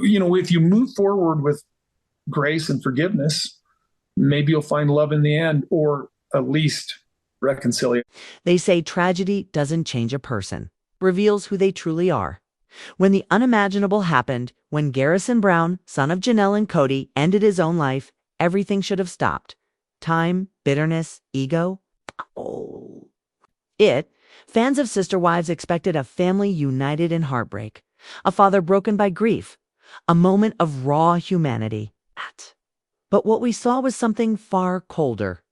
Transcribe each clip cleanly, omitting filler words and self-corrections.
if you move forward with grace and forgiveness, maybe you'll find love in the end, or at least reconciliation. They say tragedy doesn't change a person, reveals who they truly are. When the unimaginable happened, when Garrison Brown, son of Janelle and Kody, ended his own life, everything should have stopped. Time, bitterness, ego. Oh. Fans of Sister Wives expected a family united in heartbreak, a father broken by grief, a moment of raw humanity. But what we saw was something far colder.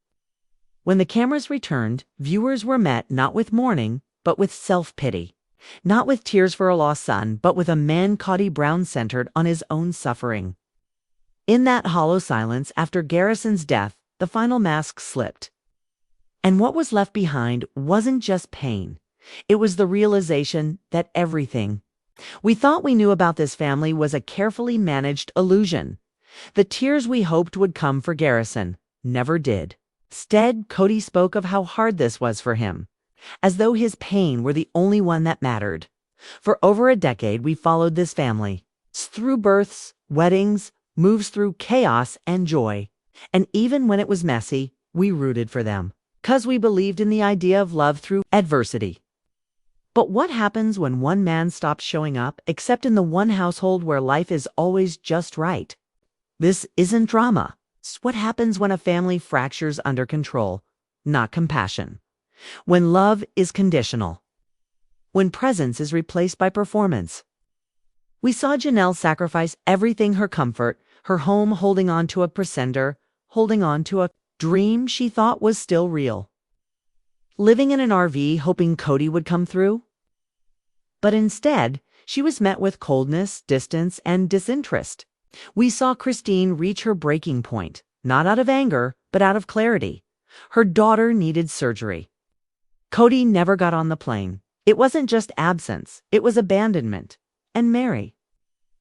When the cameras returned, viewers were met not with mourning, but with self-pity. Not with tears for a lost son, but with a man Kody Brown centered on his own suffering. In that hollow silence after Garrison's death, the final mask slipped. And what was left behind wasn't just pain. It was the realization that everything we thought we knew about this family was a carefully managed illusion. The tears we hoped would come for Garrison never did. Instead, Kody spoke of how hard this was for him, as though his pain were the only one that mattered. For over a decade, we followed this family, through births, weddings, moves through chaos and joy. And even when it was messy, we rooted for them, 'cause we believed in the idea of love through adversity. But what happens when one man stops showing up, except in the one household where life is always just right? This isn't drama. It's what happens when a family fractures under control, not compassion. When love is conditional. When presence is replaced by performance. We saw Janelle sacrifice everything, her comfort, her home, holding on to a pretender, holding on to a dream she thought was still real. Living in an RV hoping Kody would come through. But instead, she was met with coldness, distance, and disinterest. We saw Christine reach her breaking point, not out of anger, but out of clarity. Her daughter needed surgery. Kody never got on the plane. It wasn't just absence, it was abandonment. And Mary,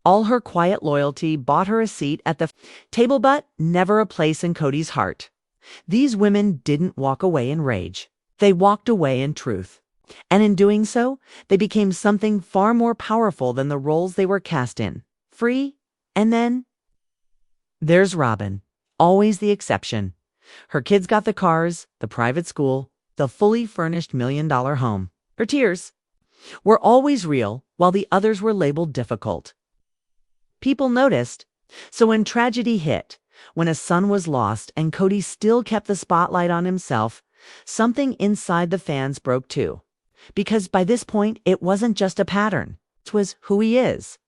all her quiet loyalty, bought her a seat at the table, but never a place in Kody's heart. These women didn't walk away in rage. They walked away in truth. And in doing so, they became something far more powerful than the roles they were cast in. Free. And then there's Robin, always the exception. Her kids got the cars, the private school, the fully furnished $1 million home. Her tears were always real, while the others were labeled difficult. People noticed. So when tragedy hit, when a son was lost and Kody still kept the spotlight on himself, something inside the fans broke too. Because by this point, it wasn't just a pattern. It was who he is.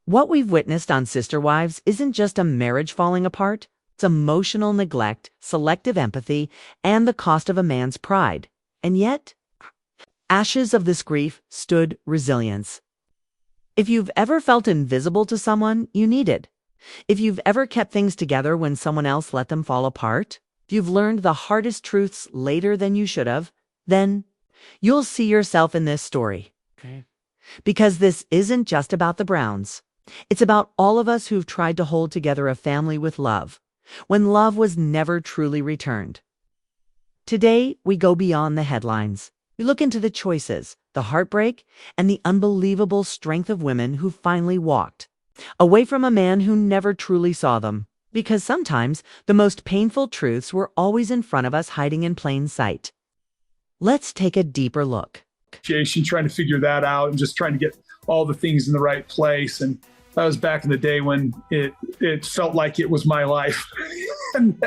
What we've witnessed on Sister Wives isn't just a marriage falling apart. It's emotional neglect, selective empathy, and the cost of a man's pride. And yet, ashes of this grief stood resilience. If you've ever felt invisible to someone you needed, if you've ever kept things together when someone else let them fall apart, if you've learned the hardest truths later than you should have, then you'll see yourself in this story. Okay. Because this isn't just about the Browns. It's about all of us who've tried to hold together a family with love, when love was never truly returned. Today, we go beyond the headlines. We look into the choices, the heartbreak, and the unbelievable strength of women who finally walked away from a man who never truly saw them. Because sometimes the most painful truths were always in front of us, hiding in plain sight. Let's take a deeper look. Trying to figure that out and just trying to get all the things in the right place. And that was back in the day when it felt like it was my life. And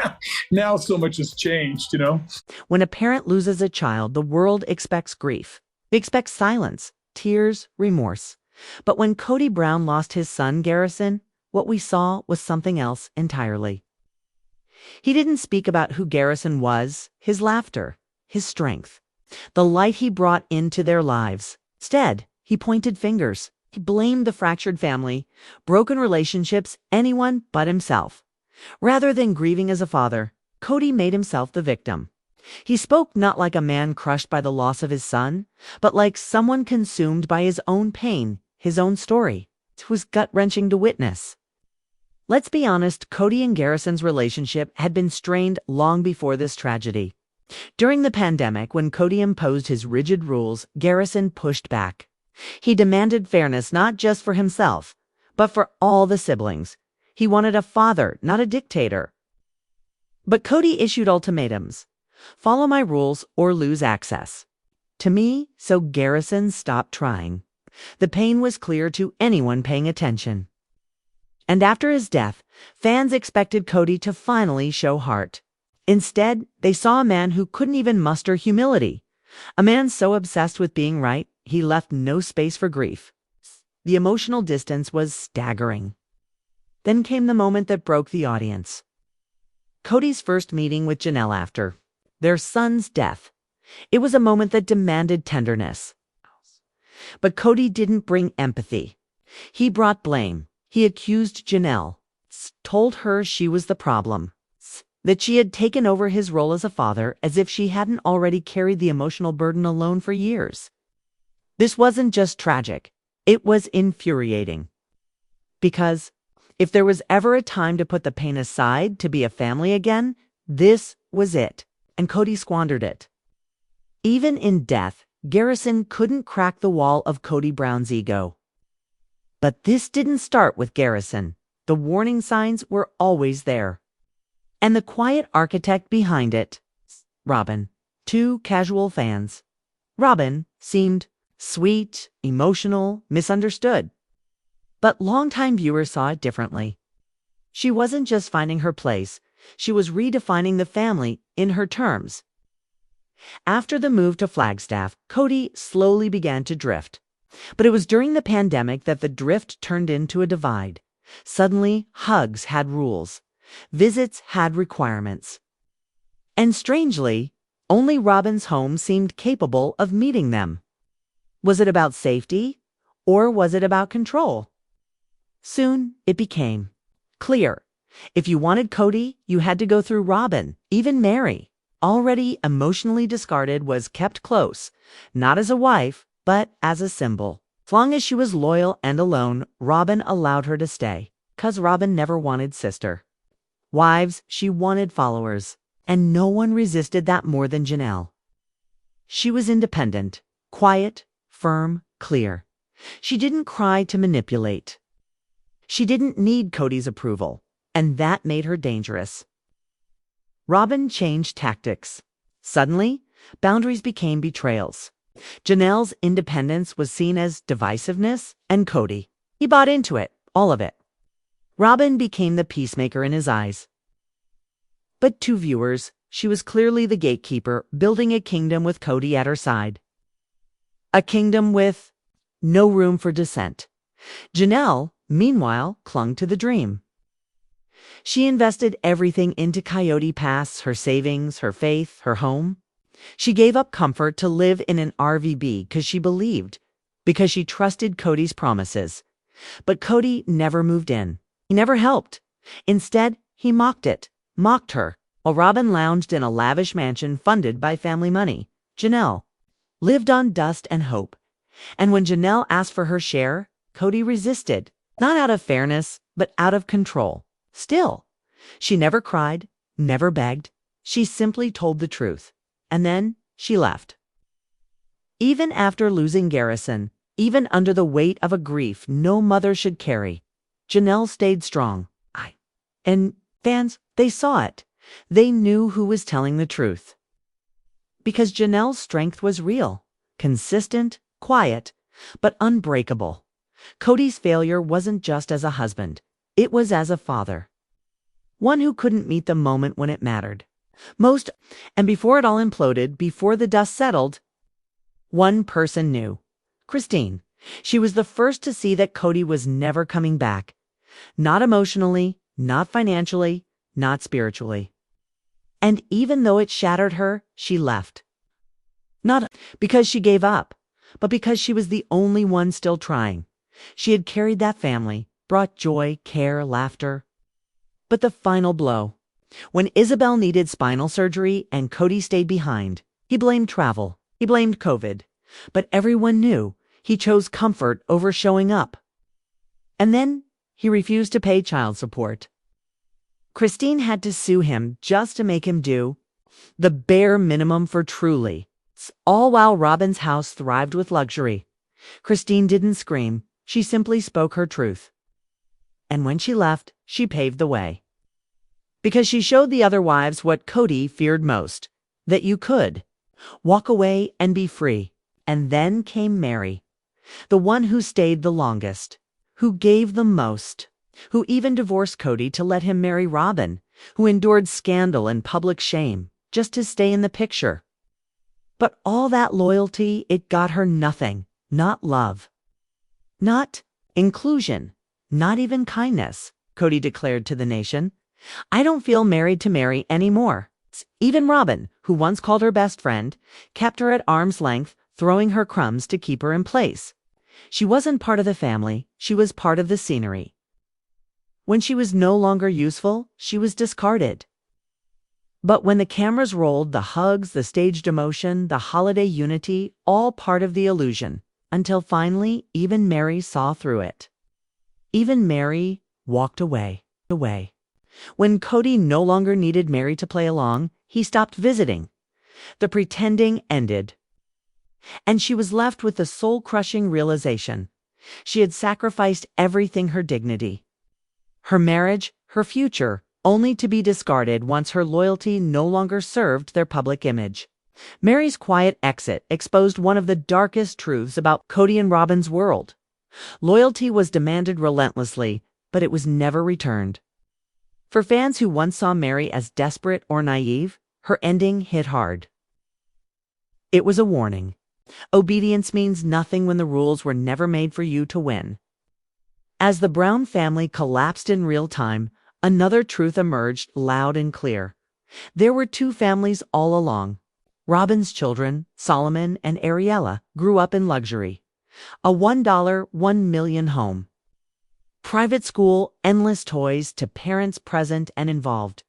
now so much has changed, When a parent loses a child, the world expects grief. It expects silence, tears, remorse. But when Kody Brown lost his son, Garrison, what we saw was something else entirely. He didn't speak about who Garrison was, his laughter, his strength, the light he brought into their lives. Instead, he pointed fingers. He blamed the fractured family, broken relationships, anyone but himself. Rather than grieving as a father, Kody made himself the victim. He spoke not like a man crushed by the loss of his son, but like someone consumed by his own pain, his own story. It was gut-wrenching to witness. Let's be honest, Kody and Garrison's relationship had been strained long before this tragedy. During the pandemic, when Kody imposed his rigid rules, Garrison pushed back. He demanded fairness not just for himself, but for all the siblings. He wanted a father, not a dictator. But Kody issued ultimatums. Follow my rules or lose access. To me, so Garrison stopped trying. The pain was clear to anyone paying attention. And after his death, fans expected Kody to finally show heart. Instead, they saw a man who couldn't even muster humility. A man so obsessed with being right, he left no space for grief. The emotional distance was staggering. Then came the moment that broke the audience. Kody's first meeting with Janelle after their son's death. It was a moment that demanded tenderness. But Kody didn't bring empathy. He brought blame. He accused Janelle, told her she was the problem, that she had taken over his role as a father as if she hadn't already carried the emotional burden alone for years. This wasn't just tragic. It was infuriating. Because if there was ever a time to put the pain aside to be a family again, this was it, and Kody squandered it. Even in death, Garrison couldn't crack the wall of Kody Brown's ego. But this didn't start with Garrison. The warning signs were always there. And the quiet architect behind it, Robin. Two casual fans. Robin seemed sweet, emotional, misunderstood. But longtime viewers saw it differently. She wasn't just finding her place, she was redefining the family in her terms. After the move to Flagstaff, Kody slowly began to drift. But it was during the pandemic that the drift turned into a divide. Suddenly, hugs had rules. Visits had requirements. And strangely, only Robin's home seemed capable of meeting them. Was it about safety, or was it about control? Soon, it became clear. If you wanted Kody, you had to go through Robin. Even Mary, already emotionally discarded, was kept close, not as a wife, but as a symbol. As long as she was loyal and alone, Robin allowed her to stay. 'Cause Robin never wanted sister wives, she wanted followers. And no one resisted that more than Janelle. She was independent, quiet, firm, clear. She didn't cry to manipulate. She didn't need Kody's approval, and that made her dangerous. Robin changed tactics. Suddenly, boundaries became betrayals. Janelle's independence was seen as divisiveness, and Kody, he bought into it, all of it. Robin became the peacemaker in his eyes. But to viewers, she was clearly the gatekeeper, building a kingdom with Kody at her side. A kingdom with no room for dissent. Janelle, meanwhile, clung to the dream. She invested everything into Coyote Pass, her savings, her faith, her home. She gave up comfort to live in an RVB because she believed, because she trusted Kody's promises. But Kody never moved in. He never helped. Instead, he mocked her, while Robin lounged in a lavish mansion funded by family money. Janelle lived on dust and hope. And when Janelle asked for her share, Kody resisted, not out of fairness, but out of control. Still, she never cried, never begged. She simply told the truth. And then she left. Even after losing Garrison, even under the weight of a grief no mother should carry, Janelle stayed strong. And fans, they saw it. They knew who was telling the truth. Because Janelle's strength was real, consistent, quiet, but unbreakable. Kody's failure wasn't just as a husband. It was as a father. One who couldn't meet the moment when it mattered. And before it all imploded, before the dust settled, one person knew. Christine. She was the first to see that Kody was never coming back. Not emotionally, not financially, not spiritually. And even though it shattered her, she left. Not because she gave up, but because she was the only one still trying. She had carried that family, brought joy, care, laughter. But the final blow. When Isabel needed spinal surgery and Kody stayed behind, he blamed travel, he blamed COVID. But everyone knew he chose comfort over showing up. And then he refused to pay child support. Christine had to sue him just to make him do the bare minimum for Truly. All while Robin's house thrived with luxury. Christine didn't scream. She simply spoke her truth. And when she left, she paved the way. Because she showed the other wives what Kody feared most, that you could walk away and be free. And then came Mary, the one who stayed the longest, who gave the most, who even divorced Kody to let him marry Robin, who endured scandal and public shame just to stay in the picture. But all that loyalty, it got her nothing, not love, not inclusion, not even kindness, Kody declared to the nation. I don't feel married to Mary anymore. Even Robin, who once called her best friend, kept her at arm's length, throwing her crumbs to keep her in place. She wasn't part of the family, she was part of the scenery. When she was no longer useful, she was discarded. But when the cameras rolled, the hugs, the staged emotion, the holiday unity, all part of the illusion, until finally even Mary saw through it. Even Mary walked away. When Kody no longer needed Mary to play along, he stopped visiting. The pretending ended. And she was left with the soul-crushing realization. She had sacrificed everything, her dignity, her marriage, her future, only to be discarded once her loyalty no longer served their public image. Mary's quiet exit exposed one of the darkest truths about Kody and Robin's world. Loyalty was demanded relentlessly, but it was never returned. For fans who once saw Mary as desperate or naive, her ending hit hard. It was a warning. Obedience means nothing when the rules were never made for you to win. As the Brown family collapsed in real time, another truth emerged loud and clear. There were two families all along. Robin's children, Solomon and Ariella, grew up in luxury. A $1, $1 million home. Private school, endless toys to parents present and involved.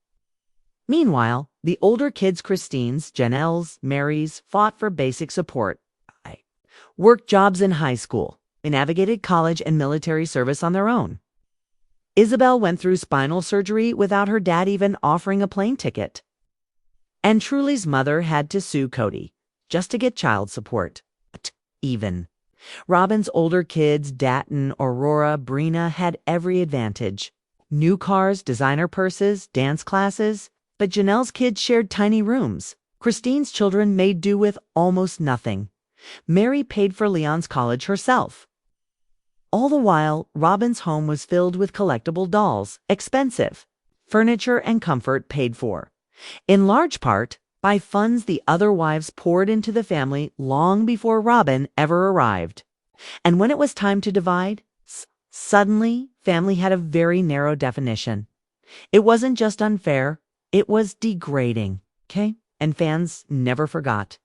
Meanwhile, the older kids, Christine's, Janelle's, Mary's, fought for basic support. Worked jobs in high school. They navigated college and military service on their own. Isabel went through spinal surgery without her dad even offering a plane ticket. And Truly's mother had to sue Kody just to get child support. Even. Robin's older kids, Datton, Aurora, Brina, had every advantage. New cars, designer purses, dance classes. But Janelle's kids shared tiny rooms. Christine's children made do with almost nothing. Mary paid for Leon's college herself. All the while, Robin's home was filled with collectible dolls, expensive. Furniture and comfort paid for, in large part, by funds the other wives poured into the family long before Robin ever arrived. And when it was time to divide, suddenly, family had a very narrow definition. It wasn't just unfair, it was degrading, okay? And fans never forgot.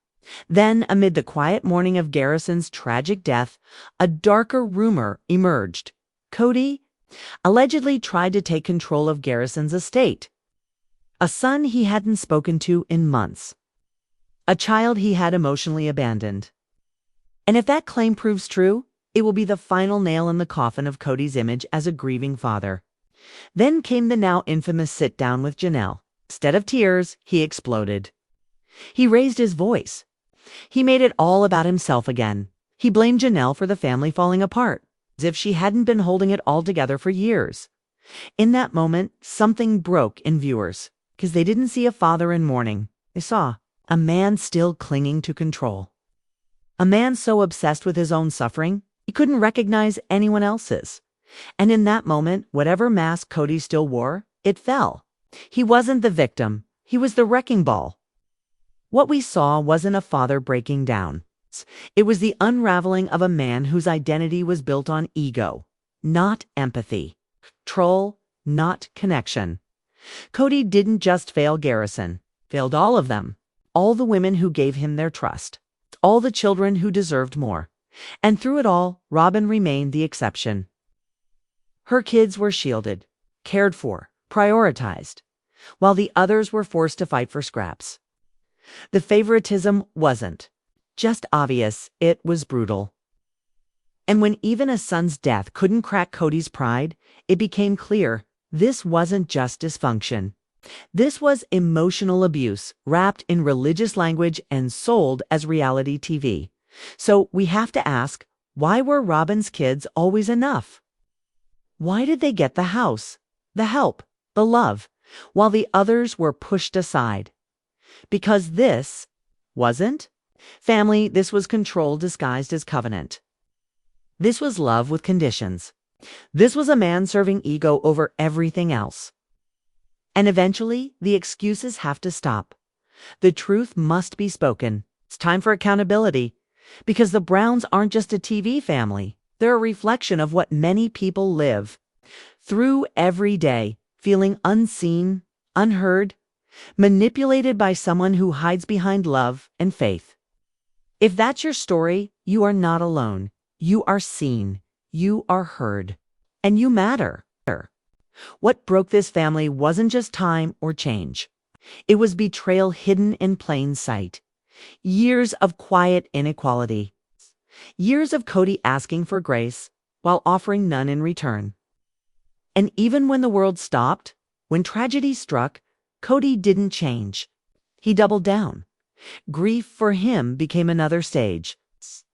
Then, amid the quiet mourning of Garrison's tragic death, a darker rumor emerged. Kody allegedly tried to take control of Garrison's estate. A son he hadn't spoken to in months. A child he had emotionally abandoned. And if that claim proves true, it will be the final nail in the coffin of Kody's image as a grieving father. Then came the now infamous sit-down with Janelle. Instead of tears, he exploded. He raised his voice. He made it all about himself again. He blamed Janelle for the family falling apart, as if she hadn't been holding it all together for years. In that moment, something broke in viewers, because they didn't see a father in mourning. They saw a man still clinging to control. A man so obsessed with his own suffering, he couldn't recognize anyone else's. And in that moment, whatever mask Kody still wore, it fell. He wasn't the victim. He was the wrecking ball. What we saw wasn't a father breaking down. It was the unraveling of a man whose identity was built on ego, not empathy. Control, not connection. Kody didn't just fail Garrison, failed all of them. All the women who gave him their trust. All the children who deserved more. And through it all, Robin remained the exception. Her kids were shielded, cared for, prioritized, while the others were forced to fight for scraps. The favoritism wasn't just obvious, it was brutal. And when even a son's death couldn't crack Kody's pride, it became clear this wasn't just dysfunction. This was emotional abuse wrapped in religious language and sold as reality TV. So we have to ask, why were Robin's kids always enough? Why did they get the house, the help, the love, while the others were pushed aside? Because this wasn't family, this was control disguised as covenant. This was love with conditions. This was a man serving ego over everything else. And eventually, the excuses have to stop. The truth must be spoken. It's time for accountability. Because the Browns aren't just a TV family. They're a reflection of what many people live through every day, feeling unseen, unheard, manipulated by someone who hides behind love and faith. If that's your story, you are not alone. You are seen. You are heard. And you matter. What broke this family wasn't just time or change. It was betrayal hidden in plain sight. Years of quiet inequality. Years of Kody asking for grace while offering none in return. And even when the world stopped, when tragedy struck, Kody didn't change. He doubled down. Grief for him became another stage.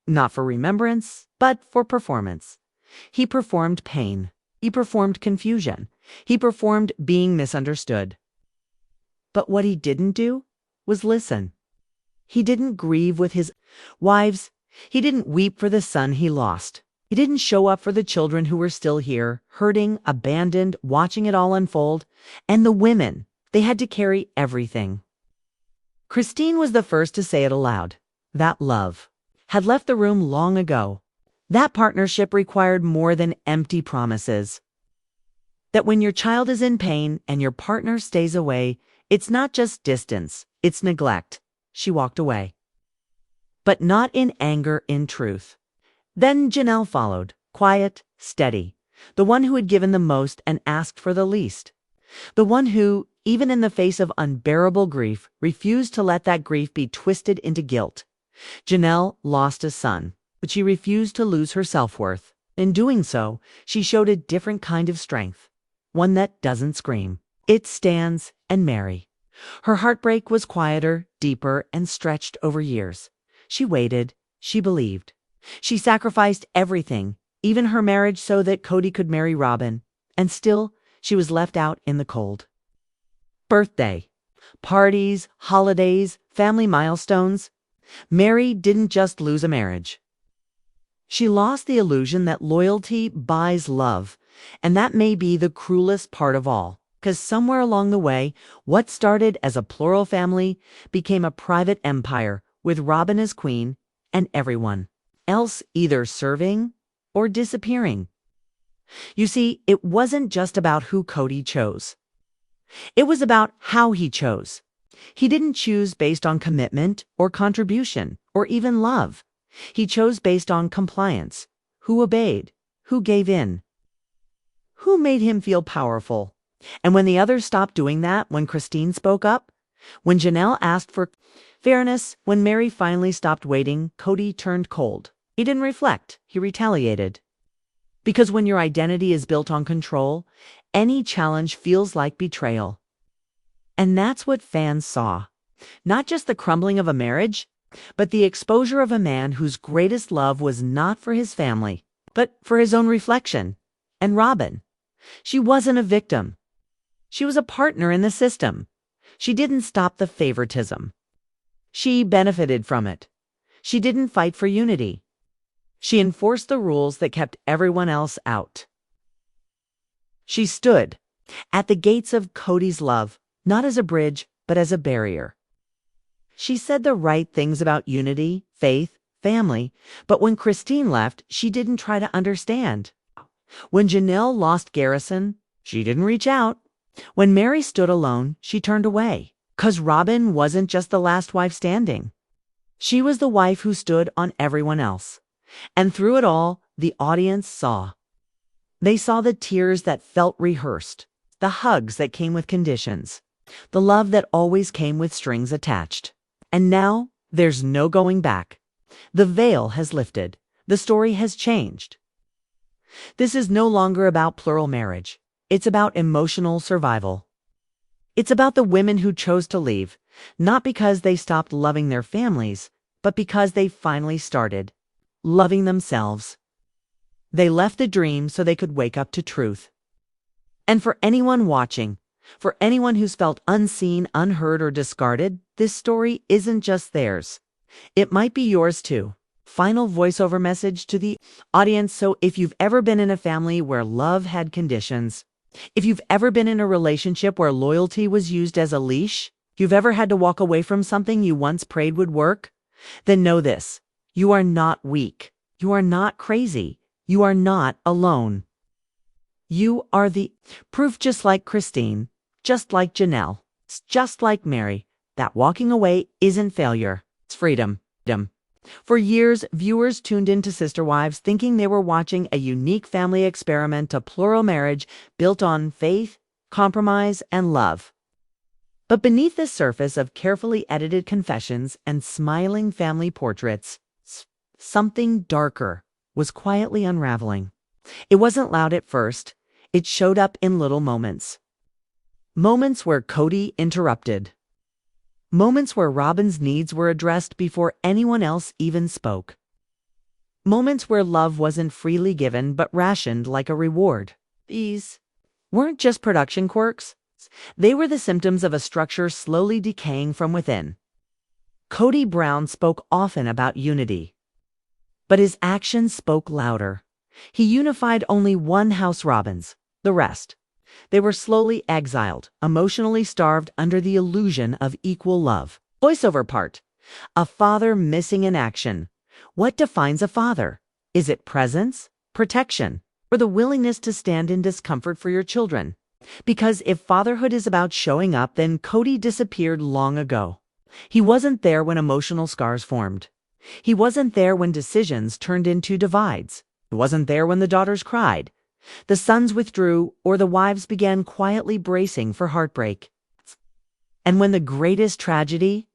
Not for remembrance, but for performance. He performed pain. He performed confusion. He performed being misunderstood. But what he didn't do was listen. He didn't grieve with his wives. He didn't weep for the son he lost. He didn't show up for the children who were still here, hurting, abandoned, watching it all unfold. And the women, they had to carry everything. Christine was the first to say it aloud. That love had left the room long ago. That partnership required more than empty promises. That when your child is in pain and your partner stays away, it's not just distance, it's neglect. She walked away. But not in anger, in truth. Then Janelle followed, quiet, steady, the one who had given the most and asked for the least. The one who, even in the face of unbearable grief, refused to let that grief be twisted into guilt. Janelle lost a son, but she refused to lose her self-worth. In doing so, she showed a different kind of strength, one that doesn't scream. It stands and marry. Her heartbreak was quieter, deeper, and stretched over years. She waited. She believed. She sacrificed everything, even her marriage, so that Kody could marry Robin. And still, she was left out in the cold. Birthday, parties, holidays, family milestones. Mary didn't just lose a marriage. She lost the illusion that loyalty buys love, and that may be the cruelest part of all, because somewhere along the way, what started as a plural family became a private empire with Robin as queen and everyone else either serving or disappearing. You see, it wasn't just about who Kody chose. It was about how he chose. He didn't choose based on commitment or contribution or even love. He chose based on compliance. Who obeyed? Who gave in? Who made him feel powerful? And when the others stopped doing that, when Christine spoke up, when Janelle asked for fairness, when Mary finally stopped waiting, Kody turned cold. He didn't reflect. He retaliated. Because when your identity is built on control, any challenge feels like betrayal. And that's what fans saw. Not just the crumbling of a marriage, but the exposure of a man whose greatest love was not for his family, but for his own reflection. And Robin, she wasn't a victim. She was a partner in the system. She didn't stop the favoritism. She benefited from it. She didn't fight for unity. She enforced the rules that kept everyone else out. She stood at the gates of Kody's love, not as a bridge, but as a barrier. She said the right things about unity, faith, family, but when Christine left, she didn't try to understand. When Janelle lost Garrison, she didn't reach out. When Mary stood alone, she turned away. 'Cause Robin wasn't just the last wife standing. She was the wife who stood on everyone else. And through it all, the audience saw. They saw the tears that felt rehearsed, the hugs that came with conditions, the love that always came with strings attached. And now, there's no going back. The veil has lifted. The story has changed. This is no longer about plural marriage. It's about emotional survival. It's about the women who chose to leave, not because they stopped loving their families, but because they finally started loving themselves. They left the dream so they could wake up to truth. And for anyone watching, for anyone who's felt unseen, unheard, or discarded, this story isn't just theirs. It might be yours too. Final voiceover message to the audience. So if you've ever been in a family where love had conditions, if you've ever been in a relationship where loyalty was used as a leash, if you've ever had to walk away from something you once prayed would work, then know this: you are not weak. You are not crazy. You are not alone. You are the proof, just like Christine, just like Janelle, just like Mary, that walking away isn't failure. It's freedom. For years, viewers tuned into Sister Wives thinking they were watching a unique family experiment, a plural marriage built on faith, compromise, and love. But beneath the surface of carefully edited confessions and smiling family portraits, something darker was quietly unraveling. It wasn't loud at first. It showed up in little moments. Moments where Kody interrupted. Moments where Robin's needs were addressed before anyone else even spoke. Moments where love wasn't freely given but rationed like a reward. These weren't just production quirks. They were the symptoms of a structure slowly decaying from within. Kody Brown spoke often about unity, but his actions spoke louder. He unified only one house, Robin's. The rest, they were slowly exiled, emotionally starved under the illusion of equal love. Voiceover part. A father missing in action. What defines a father? Is it presence, protection, or the willingness to stand in discomfort for your children? Because if fatherhood is about showing up, then Kody disappeared long ago. He wasn't there when emotional scars formed. He wasn't there when decisions turned into divides. He wasn't there when the daughters cried, the sons withdrew, or the wives began quietly bracing for heartbreak. And when the greatest tragedy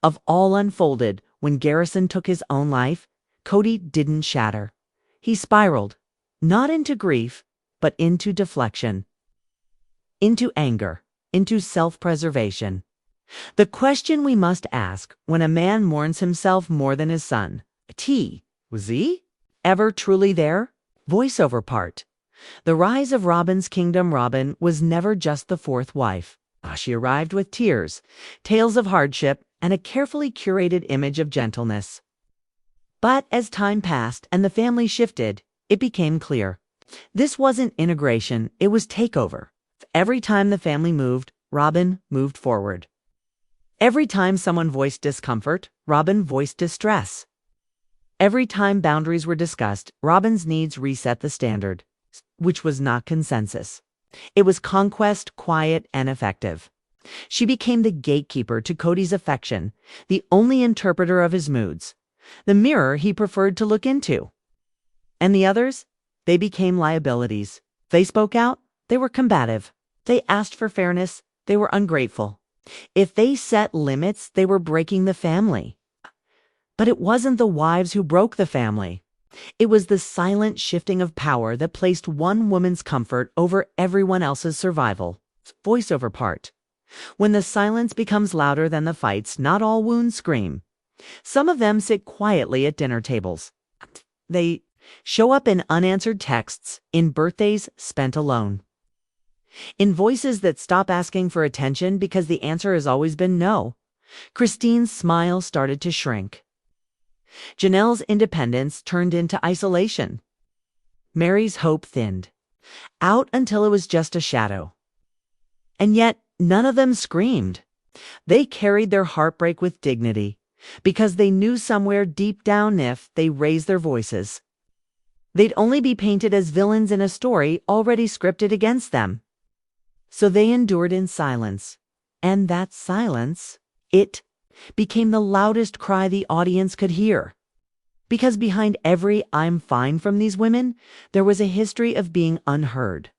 of all unfolded, when Garrison took his own life, Kody didn't shatter. He spiraled, not into grief, but into deflection, into anger, into self-preservation. The question we must ask when a man mourns himself more than his son: was he ever truly there? Voiceover part. The rise of Robin's kingdom. Robin was never just the fourth wife. She arrived with tears, tales of hardship, and a carefully curated image of gentleness. But as time passed and the family shifted, it became clear. This wasn't integration, it was takeover. Every time the family moved, Robin moved forward. Every time someone voiced discomfort, Robin voiced distress. Every time boundaries were discussed, Robin's needs reset the standard, which was not consensus. It was conquest, quiet, and effective. She became the gatekeeper to Kody's affection, the only interpreter of his moods, the mirror he preferred to look into. And the others? They became liabilities. They spoke out, they were combative. They asked for fairness, they were ungrateful. If they set limits, they were breaking the family. But it wasn't the wives who broke the family. It was the silent shifting of power that placed one woman's comfort over everyone else's survival. Voiceover part. When the silence becomes louder than the fights, not all wounds scream. Some of them sit quietly at dinner tables. They show up in unanswered texts, in birthdays spent alone, in voices that stop asking for attention because the answer has always been no. Christine's smile started to shrink. Janelle's independence turned into isolation. Mary's hope thinned out until it was just a shadow. And yet, none of them screamed. They carried their heartbreak with dignity because they knew somewhere deep down if they raised their voices, they'd only be painted as villains in a story already scripted against them. So they endured in silence. And that silence, it became the loudest cry the audience could hear. Because behind every "I'm fine" from these women, there was a history of being unheard.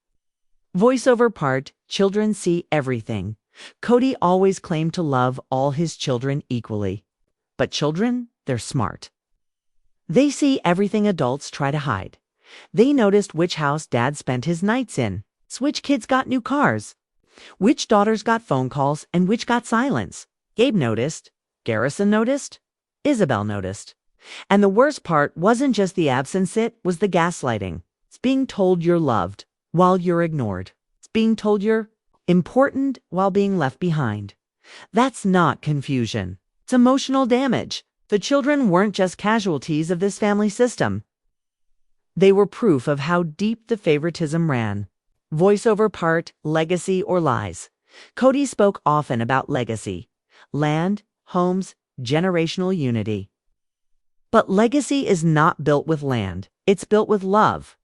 Voiceover part. Children see everything. Kody always claimed to love all his children equally. But children, they're smart. They see everything adults try to hide. They noticed which house Dad spent his nights in, which kids got new cars, which daughters got phone calls, and which got silence. Gabe noticed, Garrison noticed, Isabel noticed. And the worst part wasn't just the absence, it was the gaslighting. It's being told you're loved while you're ignored. It's being told you're important while being left behind. That's not confusion. It's emotional damage. The children weren't just casualties of this family system. They were proof of how deep the favoritism ran. Voiceover part, legacy or lies. Kody spoke often about legacy. Land, homes, generational unity. But legacy is not built with land. It's built with love.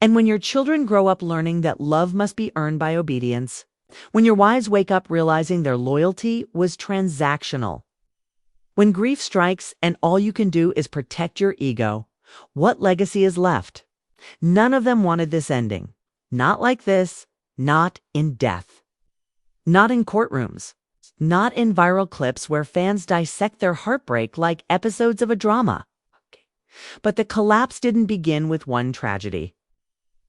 And when your children grow up learning that love must be earned by obedience, when your wives wake up realizing their loyalty was transactional, when grief strikes and all you can do is protect your ego, what legacy is left? None of them wanted this ending. Not like this, not in death. Not in courtrooms. Not in viral clips where fans dissect their heartbreak like episodes of a drama. But the collapse didn't begin with one tragedy.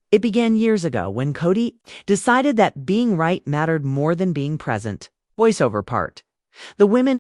It began years ago when Kody decided that being right mattered more than being present. Voiceover part. The women